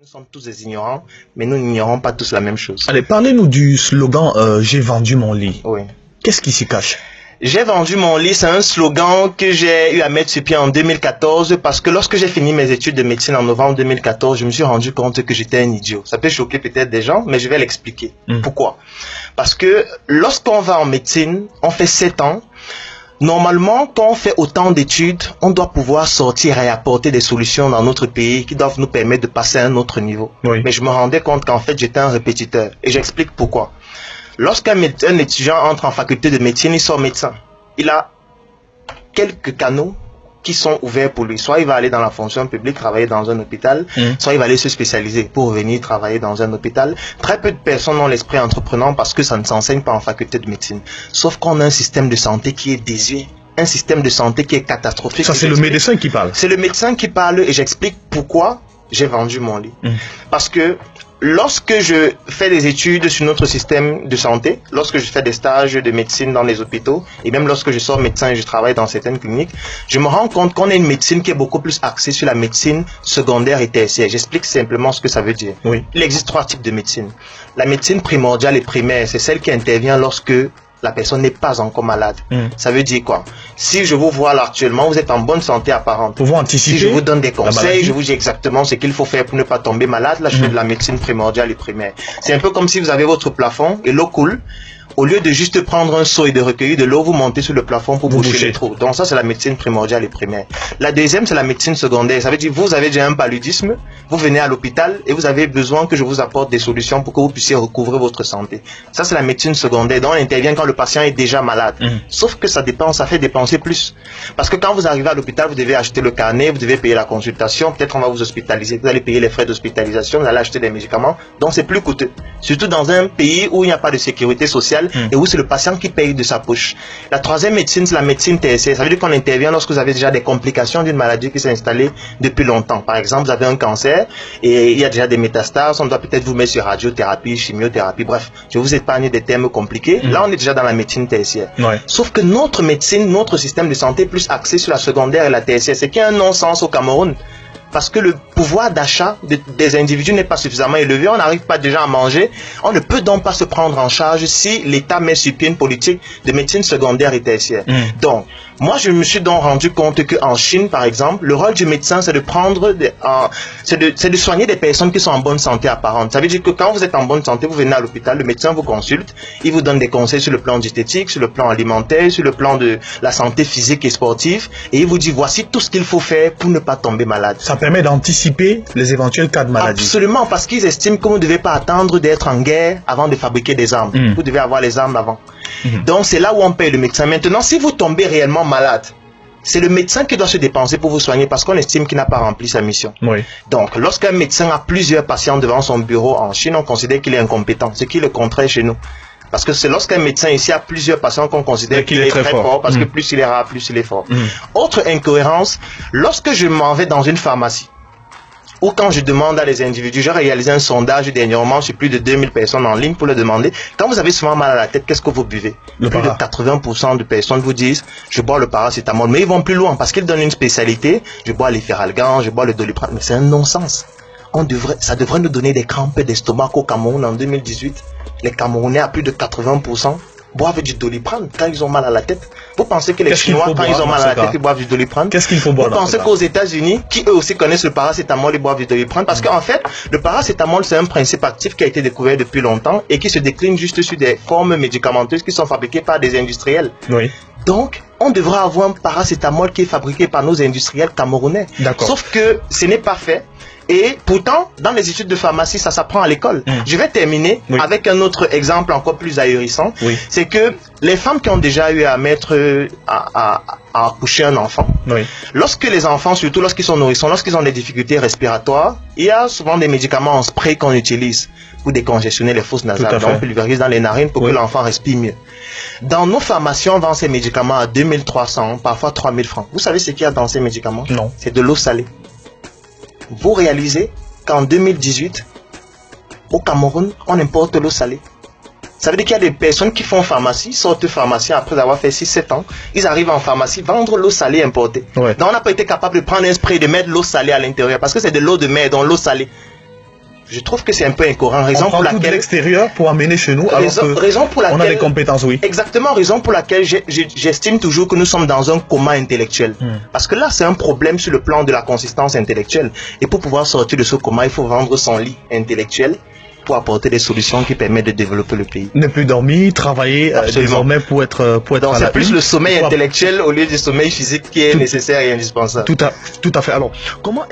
Nous sommes tous des ignorants, mais nous n'ignorons pas tous la même chose. Allez, parlez-nous du slogan « J'ai vendu mon lit ». Oui. Qu'est-ce qui s'y cache? J'ai vendu mon lit, c'est un slogan que j'ai eu à mettre sur pied en 2014 parce que lorsque j'ai fini mes études de médecine en novembre 2014, je me suis rendu compte que j'étais un idiot. Ça peut choquer peut-être des gens, mais je vais l'expliquer. Pourquoi? Parce que lorsqu'on va en médecine, on fait 7 ans. Normalement, quand on fait autant d'études, on doit pouvoir sortir et apporter des solutions dans notre pays qui doivent nous permettre de passer à un autre niveau. Oui. Mais je me rendais compte qu'en fait, j'étais un répétiteur. Et j'explique pourquoi. Lorsqu'un étudiant entre en faculté de médecine, il sort médecin. Il a quelques canaux qui sont ouverts pour lui. Soit il va aller dans la fonction publique, travailler dans un hôpital, soit il va aller se spécialiser pour revenir travailler dans un hôpital. Très peu de personnes ont l'esprit entreprenant parce que ça ne s'enseigne pas en faculté de médecine. Sauf qu'on a un système de santé qui est désuet, un système de santé qui est catastrophique. Ça, c'est le médecin qui parle. C'est le médecin qui parle et j'explique pourquoi j'ai vendu mon lit. Parce que lorsque je fais des études sur notre système de santé, lorsque je fais des stages de médecine dans les hôpitaux, et même lorsque je sors médecin et je travaille dans certaines cliniques, je me rends compte qu'on a une médecine qui est beaucoup plus axée sur la médecine secondaire et tertiaire. J'explique simplement ce que ça veut dire. Oui. Il existe 3 types de médecine. La médecine primordiale et primaire, c'est celle qui intervient lorsque la personne n'est pas encore malade. Ça veut dire quoi? Si je vous vois là actuellement, vous êtes en bonne santé apparente. Pour vous anticiper. Si je vous donne des conseils, je vous dis exactement ce qu'il faut faire pour ne pas tomber malade. Là, je fais de la médecine primordiale et primaire. C'est un peu comme si vous avez votre plafond et l'eau coule. Au lieu de juste prendre un seau et de recueillir de l'eau, vous montez sur le plafond pour boucher les trous. Donc ça, c'est la médecine primordiale et primaire. La deuxième, c'est la médecine secondaire. Ça veut dire vous avez déjà un paludisme, vous venez à l'hôpital et vous avez besoin que je vous apporte des solutions pour que vous puissiez recouvrer votre santé. Ça, c'est la médecine secondaire. Donc on intervient quand le patient est déjà malade. Sauf que ça fait dépenser plus. Parce que quand vous arrivez à l'hôpital, vous devez acheter le carnet, vous devez payer la consultation, peut-être on va vous hospitaliser, vous allez payer les frais d'hospitalisation, vous allez acheter des médicaments. Donc c'est plus coûteux. Surtout dans un pays où il n'y a pas de sécurité sociale et où c'est le patient qui paye de sa poche. La troisième médecine, c'est la médecine tertiaire. Ça veut dire qu'on intervient lorsque vous avez déjà des complications d'une maladie qui s'est installée depuis longtemps. Par exemple, vous avez un cancer et il y a déjà des métastases. On doit peut-être vous mettre sur radiothérapie, chimiothérapie. Bref, je vous épargne des termes compliqués. Là, on est déjà dans la médecine tertiaire. Sauf que notre médecine, notre système de santé est plus axé sur la secondaire et la tertiaire. C'est qu'il y a un non-sens au Cameroun. Parce que le pouvoir d'achat des individus n'est pas suffisamment élevé, on n'arrive pas déjà à manger, on ne peut donc pas se prendre en charge si l'État met sur pied une politique de médecine secondaire et tertiaire. Donc, moi je me suis donc rendu compte qu'en Chine, par exemple, le rôle du médecin c'est de soigner des personnes qui sont en bonne santé apparente. Ça veut dire que quand vous êtes en bonne santé, vous venez à l'hôpital, le médecin vous consulte, il vous donne des conseils sur le plan diététique, sur le plan alimentaire, sur le plan de la santé physique et sportive, et il vous dit voici tout ce qu'il faut faire pour ne pas tomber malade. Ça permet d'anticiper les éventuels cas de maladie. Absolument, parce qu'ils estiment que vous ne devez pas attendre d'être en guerre avant de fabriquer des armes. Vous devez avoir les armes avant. Donc c'est là où on paye le médecin. Maintenant, si vous tombez réellement malade, c'est le médecin qui doit se dépenser pour vous soigner parce qu'on estime qu'il n'a pas rempli sa mission. Donc, lorsqu'un médecin a plusieurs patients devant son bureau en Chine, on considère qu'il est incompétent, ce qui est le contraire chez nous. Parce que c'est lorsqu'un médecin ici a plusieurs patients qu'on considère qu'il est très fort, parce que plus il est rare, plus il est fort. Autre incohérence, lorsque je m'en vais dans une pharmacie, ou quand je demande à les individus, j'ai réalisé un sondage dernièrement sur plus de 2000 personnes en ligne pour leur demander, quand vous avez souvent mal à la tête, qu'est-ce que vous buvez? Plus de 80% de personnes vous disent, je bois le paracétamol, mais ils vont plus loin parce qu'ils donnent une spécialité, je bois l'Efferalgan, je bois le Doliprane, mais c'est un non-sens. Ça devrait nous donner des crampes d'estomac au Cameroun en 2018. Les Camerounais à plus de 80% boivent du Doliprane quand ils ont mal à la tête. Vous pensez que les Chinois, quand ils ont mal à la tête, ils boivent du Doliprane? Qu'est-ce qu'il faut boire? Vous pensez qu'aux États-Unis, qui eux aussi connaissent le paracétamol, ils boivent du Doliprane? Parce qu'en fait, le paracétamol, c'est un principe actif qui a été découvert depuis longtemps et qui se décline juste sur des formes médicamenteuses qui sont fabriquées par des industriels. Donc, on devrait avoir un paracétamol qui est fabriqué par nos industriels camerounais. Sauf que ce n'est pas fait. Et pourtant, dans les études de pharmacie, ça s'apprend à l'école. Je vais terminer avec un autre exemple encore plus ahurissant. C'est que les femmes qui ont déjà eu à accoucher un enfant, lorsque les enfants, surtout lorsqu'ils sont nourrissons, lorsqu'ils ont des difficultés respiratoires, il y a souvent des médicaments en spray qu'on utilise pour décongestionner les fosses nasales. Donc on pulvérise dans les narines pour que l'enfant respire mieux. Dans nos pharmacies, on vend ces médicaments à 2300, parfois 3000 francs. Vous savez ce qu'il y a dans ces médicaments? Non. C'est de l'eau salée. Vous réalisez qu'en 2018, au Cameroun, on importe l'eau salée. Ça veut dire qu'il y a des personnes qui font pharmacie, sortent de pharmacie après avoir fait 6-7 ans, ils arrivent en pharmacie, vendre l'eau salée importée. Donc on n'a pas été capable de prendre un spray et de mettre l'eau salée à l'intérieur, parce que c'est de l'eau de mer, donc l'eau salée. Je trouve que c'est un peu incohérent. On prend tout de l'extérieur pour amener chez nous, raison pour laquelle on a des compétences, oui. Exactement, raison pour laquelle j'estime toujours que nous sommes dans un coma intellectuel. Parce que là, c'est un problème sur le plan de la consistance intellectuelle. Et pour pouvoir sortir de ce coma, il faut vendre son lit intellectuel pour apporter des solutions qui permettent de développer le pays. Ne plus dormir, travailler désormais pour être donc c'est plus le sommeil intellectuel au lieu du sommeil physique qui est nécessaire et indispensable. Tout à fait. Alors, comment